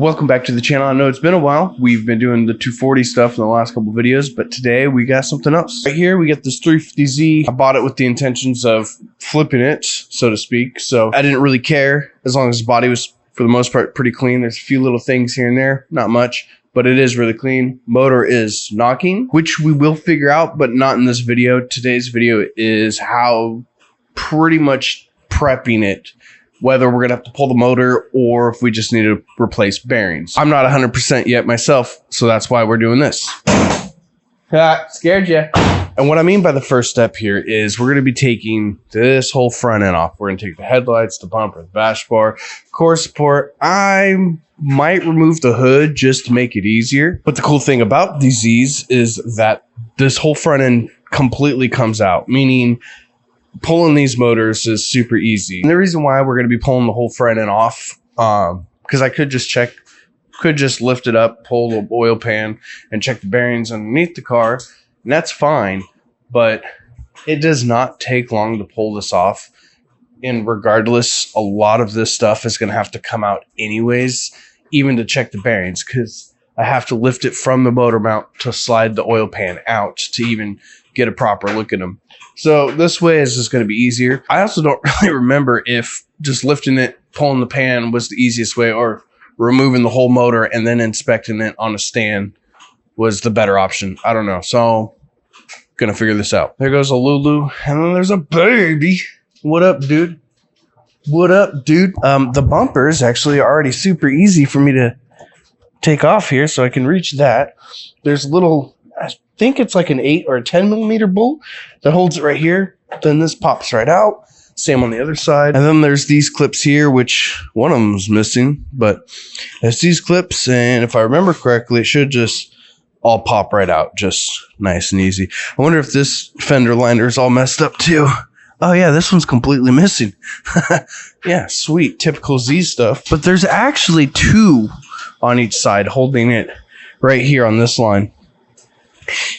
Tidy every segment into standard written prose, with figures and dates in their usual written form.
Welcome back to the channel. I know it's been a while. We've been doing the 240 stuff in the last couple videos, but today we got something else. Right here, we got this 350Z. I bought it with the intentions of flipping it, so to speak. So I didn't really care as long as the body was, for the most part, pretty clean. There's a few little things here and there, not much, but it is really clean. Motor is knocking, which we will figure out, but not in this video. Today's video is how pretty much prepping it, whether we're going to have to pull the motor or if we just need to replace bearings. I'm not 100% yet myself, so that's why we're doing this. Scared you. And what I mean by the first step here is we're going to be taking this whole front end off. We're going to take the headlights, the bumper, the bash bar, core support. I might remove the hood just to make it easier. But the cool thing about these Z's is that this whole front end completely comes out, meaning pulling these motors is super easy. And the reason why we're going to be pulling the whole front end off, because I could just lift it up, pull the oil pan, and check the bearings underneath the car, and that's fine. But it does not take long to pull this off. And regardless, a lot of this stuff is going to have to come out anyways, even to check the bearings, because I have to lift it from the motor mount to slide the oil pan out to even get a proper look at them. So this way is just going to be easier. I also don't really remember if just lifting it, pulling the pan was the easiest way, or removing the whole motor and then inspecting it on a stand was the better option. I don't know. So gonna figure this out. There goes a Lulu, and then there's a baby. What up, dude? What up, dude? The bumper is actually already super easy for me to take off here, so I can reach that. There's a little, I think it's like an 8 or a 10 millimeter bolt that holds it right here. Then this pops right out. Same on the other side. And then there's these clips here, which one of them's missing, but it's these clips, and if I remember correctly, it should just all pop right out, just nice and easy. I wonder if this fender liner is all messed up too. Oh yeah, this one's completely missing. Yeah, sweet, typical Z stuff. But there's actually 2 on each side holding it right here on this line.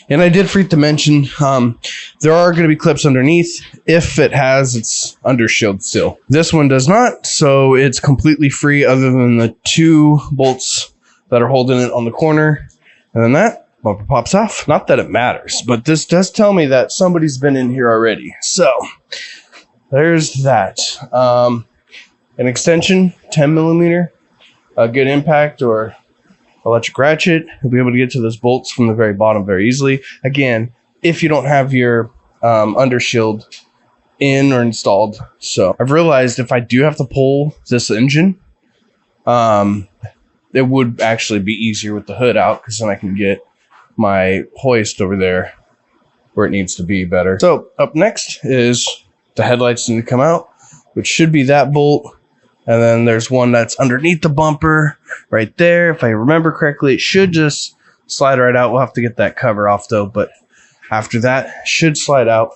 And I did forget to mention, there are going to be clips underneath if it has its undershield still. This one does not, so it's completely free other than the 2 bolts that are holding it on the corner. And then that bumper pops off. Not that it matters, but this does tell me that somebody's been in here already. So there's that. An extension, 10 millimeter, a good impact or electric ratchet. You'll be able to get to those bolts from the very bottom very easily. Again, if you don't have your undershield in or installed. So I've realized if I do have to pull this engine, it would actually be easier with the hood out, because then I can get my hoist over there where it needs to be better. So up next is the headlights need to come out, which should be that bolt. And then there's one that's underneath the bumper right there. If I remember correctly, it should just slide right out. We'll have to get that cover off though, but after that, it should slide out.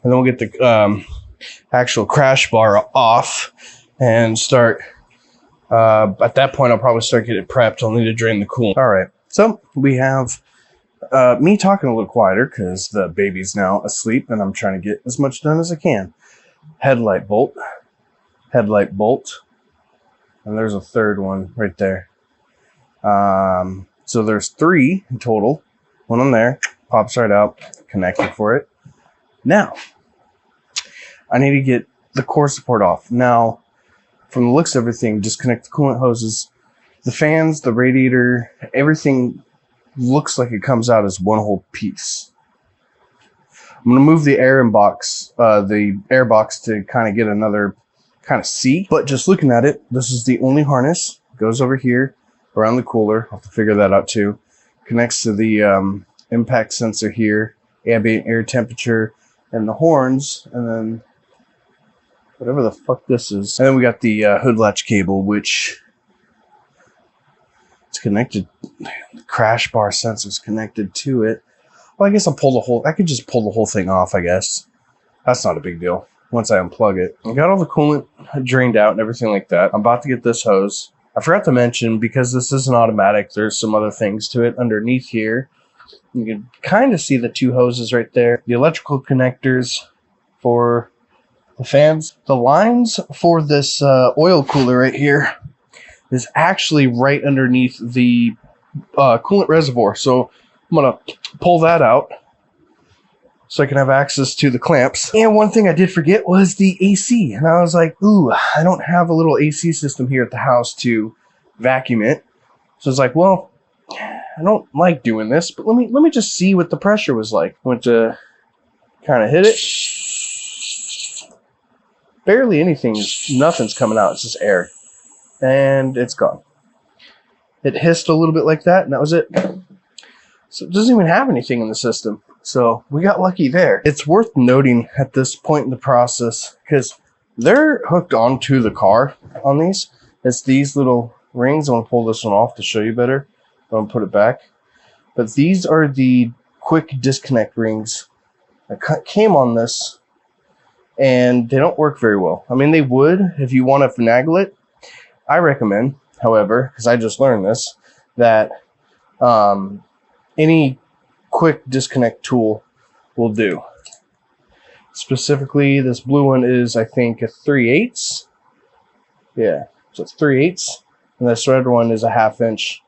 And then we'll get the actual crash bar off and start. At that point, I'll probably start getting it prepped. I'll need to drain the coolant. All right, so we have me talking a little quieter because the baby's now asleep and I'm trying to get as much done as I can. Headlight bolt, and there's a third one right there. So there's 3 in total. One on there, pops right out, connected for it. Now, I need to get the core support off. Now, from the looks of everything, disconnect the coolant hoses, the fans, the radiator, everything looks like it comes out as one whole piece. I'm going to move the air box to kind of get another kind of seat. But just looking at it, this is the only harness. It goes over here around the cooler. I'll have to figure that out too. Connects to the impact sensor here, ambient air temperature, and the horns, and then whatever the fuck this is. And then we got the hood latch cable, which it's connected. The crash bar sensor's connected to it. Well, I guess I could just pull the whole thing off, I guess. That's not a big deal once I unplug it. I got all the coolant drained out and everything like that. I'm about to get this hose. I forgot to mention, because this is an automatic, there's some other things to it underneath here. You can kind of see the 2 hoses right there. The electrical connectors for the fans. The lines for this oil cooler right here is actually right underneath the coolant reservoir. So I'm gonna pull that out so I can have access to the clamps. And one thing I did forget was the AC. And I was like, ooh, I don't have a little AC system here at the house to vacuum it. So it's like, well, I don't like doing this, but let me just see what the pressure was like. Went to kind of hit it. Barely anything, nothing's coming out. It's just air. And it's gone. It hissed a little bit like that, and that was it. So it doesn't even have anything in the system. So we got lucky there. It's worth noting at this point in the process, because they're hooked onto the car on these. It's these little rings. I'm going to pull this one off to show you better. I'm going to put it back. But these are the quick disconnect rings that came on this, and they don't work very well. I mean, they would if you want to finagle it. I recommend, however, because I just learned this, that any quick disconnect tool will do. Specifically, this blue one is, I think, a 3/8. Yeah, so it's 3/8. And this red one is a 1/2 inch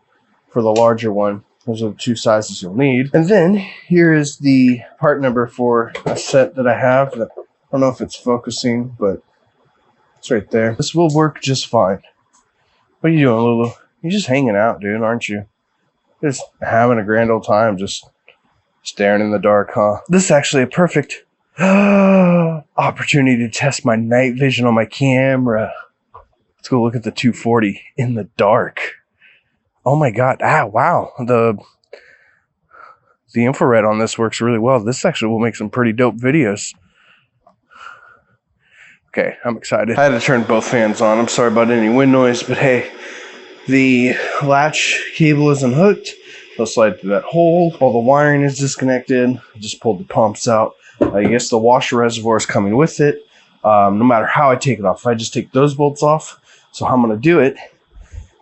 for the larger one. Those are the two sizes you'll need. And then here is the part number for a set that I have. I don't know if it's focusing, but it's right there. This will work just fine. What are you doing, Lulu? You're just hanging out, dude, aren't you? Just having a grand old time, just staring in the dark, huh? This is actually a perfect opportunity to test my night vision on my camera. Let's go look at the 240 in the dark. Oh my god. Ah, wow. The infrared on this works really well. This actually will make some pretty dope videos. Okay, I'm excited. I had to turn both fans on. I'm sorry about any wind noise, but hey, the latch cable is unhooked. It'll slide through that hole. All the wiring is disconnected. I just pulled the pumps out. I guess the washer reservoir is coming with it. No matter how I take it off, if I just take those bolts off. So how I'm going to do it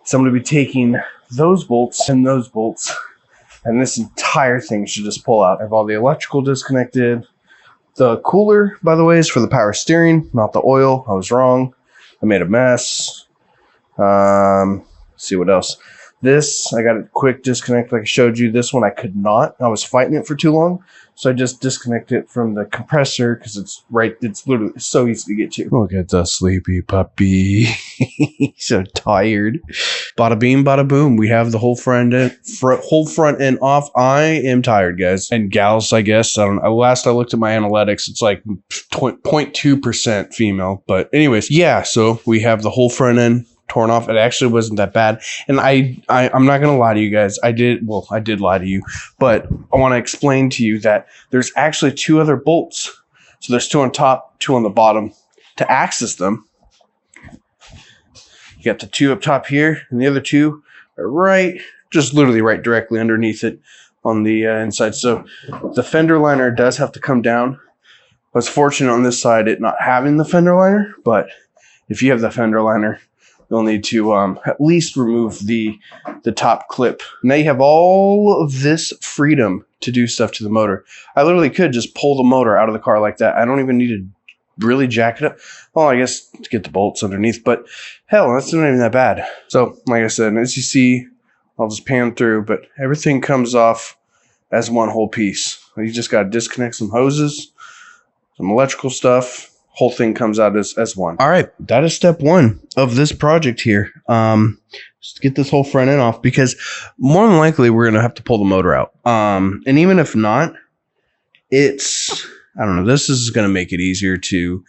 is I'm going to be taking those bolts, and this entire thing should just pull out. I have all the electrical disconnected. The cooler, by the way, is for the power steering, not the oil. I was wrong. I made a mess. Let's see what else. This, I got a quick disconnect like I showed you. This one I could not. I was fighting it for too long. So I just disconnected it from the compressor because it's literally so easy to get to. Look at the sleepy puppy. So tired. Bada beam, bada boom. We have the whole front end off. I am tired, guys. And gals, I guess. I don't know. Last I looked at my analytics, it's like 0.2% female. But anyways, yeah, so we have the whole front end torn off. It actually wasn't that bad, and I'm not gonna lie to you guys. I did lie to you, but I want to explain to you that there's actually two other bolts. So there's two on top, two on the bottom. To access them, you got the two up top here, and the other two are literally right directly underneath it on the inside. So the fender liner does have to come down. I was fortunate on this side it not having the fender liner, but if you have the fender liner, you'll need to at least remove the top clip. Now you have all of this freedom to do stuff to the motor. I literally could just pull the motor out of the car like that. I don't even need to really jack it up. Well, I guess to get the bolts underneath, but hell, that's not even that bad. So, like I said, as you see, I'll just pan through, but everything comes off as one whole piece. You just got to disconnect some hoses, some electrical stuff. Whole thing comes out as one. All right, that is step one of this project here. Just get this whole front end off, because more than likely we're gonna have to pull the motor out. And even if not, I don't know, this is gonna make it easier to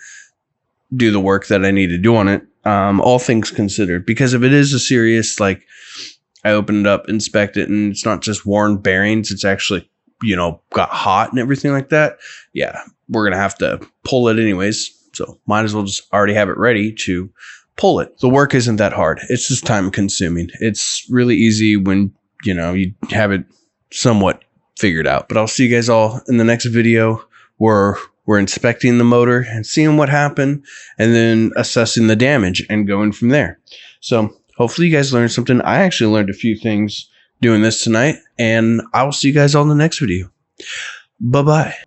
do the work that I need to do on it. All things considered, because if it is a serious, like, I open it up, inspect it, and it's not just worn bearings, it's actually, got hot and everything like that. Yeah, we're gonna have to pull it anyways. So might as well just already have it ready to pull it. The work isn't that hard. It's just time consuming. It's really easy when, you have it somewhat figured out. But I'll see you guys all in the next video where we're inspecting the motor and seeing what happened, and then assessing the damage and going from there. So hopefully you guys learned something. I actually learned a few things doing this tonight, and I will see you guys all in the next video. Bye-bye.